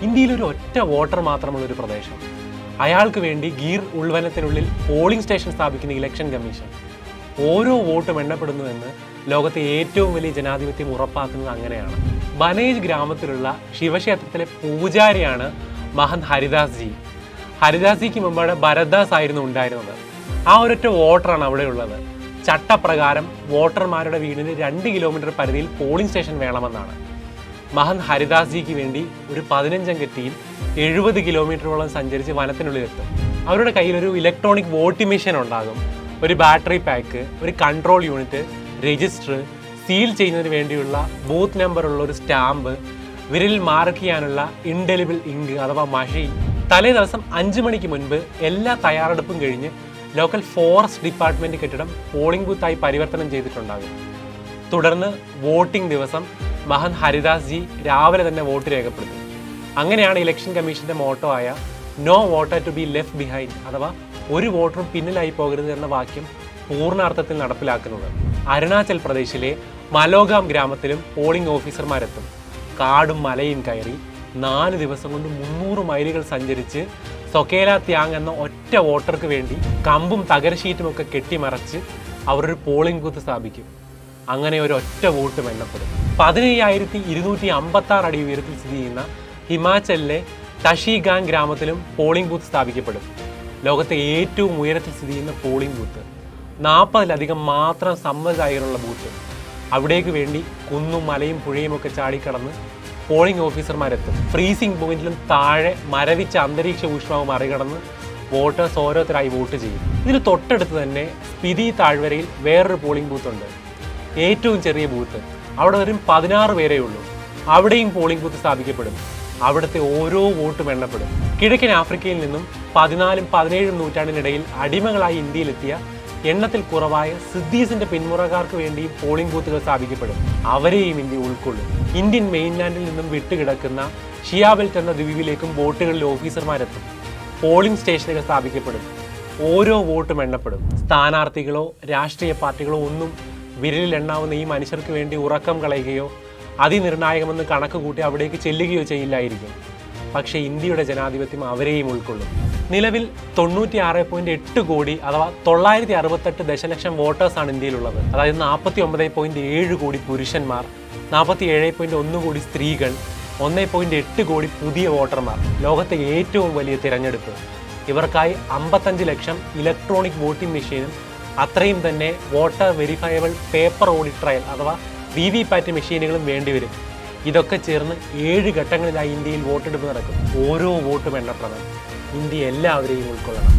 ഇന്ത്യയിൽ ഒരു ഒറ്റ വോട്ടർ മാത്രമുള്ളൊരു പ്രദേശം. അയാൾക്ക് വേണ്ടി ഗീർ ഉൾവനത്തിനുള്ളിൽ പോളിംഗ് സ്റ്റേഷൻ സ്ഥാപിക്കുന്ന ഇലക്ഷൻ കമ്മീഷൻ. ഓരോ വോട്ടും എണ്ണപ്പെടുന്നുവെന്ന് ലോകത്തെ ഏറ്റവും വലിയ ജനാധിപത്യം ഉറപ്പാക്കുന്നത് അങ്ങനെയാണ്. ബനേജ് ഗ്രാമത്തിലുള്ള ശിവക്ഷേത്രത്തിലെ പൂജാരിയാണ് മഹന്ത് ഹരിദാസ് ജി. ഹരിദാസ് ജിക്ക് മുമ്പ് ഭരത്ദാസ് ആയിരുന്നു ഉണ്ടായിരുന്നത്. ആ ഒരൊറ്റ വോട്ടറാണ് അവിടെ ഉള്ളത്. ചട്ടപ്രകാരം വോട്ടർമാരുടെ വീടിന് 2 കിലോമീറ്റർ പരിധിയിൽ പോളിംഗ് സ്റ്റേഷൻ വേണമെന്നാണ്. മഹന്ത് ഹരിദാസ് ജിക്ക് വേണ്ടി ഒരു 15 ടീം 70 കിലോമീറ്ററോളം സഞ്ചരിച്ച് വനത്തിനുള്ളിലെത്തും. അവരുടെ കയ്യിൽ ഒരു ഇലക്ട്രോണിക് വോട്ടിംഗ് മെഷീൻ ഉണ്ടാകും, ഒരു ബാറ്ററി പാക്ക്, ഒരു കൺട്രോൾ യൂണിറ്റ്, രജിസ്റ്റർ, സീൽ ചെയ്യുന്നതിന് വേണ്ടിയുള്ള ബൂത്ത് നമ്പറുള്ള ഒരു സ്റ്റാമ്പ്, വിരലിൽ മാർക്ക് ചെയ്യാനുള്ള ഇൻഡെലിബിൾ ഇങ്ക് അഥവാ മഷി. തലേ ദിവസം 5 മണിക്ക് മുൻപ് എല്ലാ തയ്യാറെടുപ്പും കഴിഞ്ഞ് ലോക്കൽ ഫോറസ്റ്റ് ഡിപ്പാർട്ട്മെന്റ് കെട്ടിടം പോളിംഗ് ബൂത്തായി പരിവർത്തനം ചെയ്തിട്ടുണ്ടാകും. തുടർന്ന് വോട്ടിംഗ് ദിവസം മഹന്ത് ഹരിദാസ് ജി രാവിലെ തന്നെ വോട്ട് രേഖപ്പെടുത്തും. അങ്ങനെയാണ് ഇലക്ഷൻ കമ്മീഷന്റെ മോട്ടോ ആയ no voter to be left behind അഥവാ ഒരു വോട്ടറും പിന്നിലായി പോകരുത് എന്ന വാക്യം പൂർണ്ണാർത്ഥത്തിൽ നടപ്പിലാക്കുന്നത്. അരുണാചൽ പ്രദേശിലെ മലോഗാം ഗ്രാമത്തിലും പോളിംഗ് ഓഫീസർമാരെത്തും. കാടും മലയും കയറി 4 ദിവസം കൊണ്ട് 300 മൈലുകൾ സഞ്ചരിച്ച് സൊക്കേല ത്യാങ് എന്ന ഒറ്റ വോട്ടർക്ക് വേണ്ടി കമ്പും തകരശീറ്റും ഒക്കെ കെട്ടിമറച്ച് അവർ ഒരു പോളിംഗ് ബൂത്ത് സ്ഥാപിക്കും. അങ്ങനെ ഒരു ഒറ്റ വോട്ടും എണ്ണപ്പെടും. 17,256 അടി ഉയരത്തിൽ സ്ഥിതി ചെയ്യുന്ന ഹിമാചലിലെ ടഷിഗാങ് ഗ്രാമത്തിലും പോളിംഗ് ബൂത്ത് സ്ഥാപിക്കപ്പെടും. ലോകത്തെ ഏറ്റവും ഉയരത്തിൽ സ്ഥിതി ചെയ്യുന്ന പോളിംഗ് ബൂത്ത്. 40-ലധികം മാത്രം സമ്മതിദായകരുള്ള ബൂത്ത്. അവിടേക്ക് വേണ്ടി കുന്നും മലയും പുഴയും ഒക്കെ ചാടിക്കടന്ന് പോളിംഗ് ഓഫീസർമാരെത്തും. ഫ്രീസിംഗ് പോയിന്റിലും താഴെ മരവിച്ച അന്തരീക്ഷ ഊഷ്മാവ് മറികടന്ന് വോട്ടേഴ്സ് ഓരോരുത്തരായി വോട്ട് ചെയ്യും. ഇതിന് തൊട്ടടുത്ത് തന്നെ സ്പിതി താഴ്വരയിൽ വേറൊരു പോളിംഗ് ബൂത്ത് ഉണ്ട്. ഏറ്റവും ചെറിയ ബൂത്ത്. അവിടെ വരും 16 പേരേ ഉള്ളൂ. അവിടെയും പോളിംഗ് ബൂത്ത് സ്ഥാപിക്കപ്പെടും. അവിടുത്തെ ഓരോ വോട്ടും എണ്ണപ്പെടും. കിഴക്കൻ ആഫ്രിക്കയിൽ നിന്നും 14 17 നൂറ്റാണ്ടിനിടയിൽ അടിമകളായി ഇന്ത്യയിലെത്തിയ എണ്ണത്തിൽ കുറവായ സിദ്ദീസിന്റെ പിന്മുറക്കാർക്ക് വേണ്ടിയും പോളിംഗ് ബൂത്തുകൾ സ്ഥാപിക്കപ്പെടും. അവരെയും ഇന്ത്യ ഉൾക്കൊള്ളും. ഇന്ത്യൻ മെയിൻലാൻഡിൽ നിന്നും വിട്ടുകിടക്കുന്ന ഷിയാബെൽറ്റ് എന്ന ദ്വീപിലേക്കും ബോട്ടുകളിൽ ഓഫീസർമാരെത്തും. പോളിംഗ് സ്റ്റേഷനുകൾ സ്ഥാപിക്കപ്പെടും. ഓരോ വോട്ടും എണ്ണപ്പെടും. സ്ഥാനാർത്ഥികളോ രാഷ്ട്രീയ പാർട്ടികളോ ഒന്നും വിരലിൽ എണ്ണാവുന്ന ഈ മനുഷ്യർക്ക് വേണ്ടി ഉറക്കം കളയുകയോ അതിനിർണായകമെന്ന് കണക്ക് കൂട്ടി അവിടേക്ക് ചെല്ലുകയോ ചെയ്യില്ലായിരിക്കും. പക്ഷേ ഇന്ത്യയുടെ ജനാധിപത്യം അവരെയും ഉൾക്കൊള്ളും. നിലവിൽ 96.8 കോടി അഥവാ 968 ദശലക്ഷം വോട്ടേഴ്സാണ് ഇന്ത്യയിലുള്ളത്. അതായത് 49.7 കോടി പുരുഷന്മാർ, 47.1 കോടി സ്ത്രീകൾ, 1.8 കോടി പുതിയ വോട്ടർമാർ. ലോകത്തെ ഏറ്റവും വലിയ തിരഞ്ഞെടുപ്പ്. ഇവർക്കായി 55 ലക്ഷം ഇലക്ട്രോണിക് വോട്ടിംഗ് മെഷീനും അത്രയും തന്നെ voter verifiable paper audit trial അഥവാ VVPAT മെഷീനുകളും വേണ്ടിവരും. ഇതൊക്കെ ചേർന്ന് 7 ഘട്ടങ്ങളിലായി ഇന്ത്യയിൽ വോട്ടെടുപ്പ് നടക്കും. ഓരോ വോട്ടും എണ്ണപ്പെടണം. ഇന്ത്യ എല്ലാവരെയും ഉൾക്കൊള്ളണം.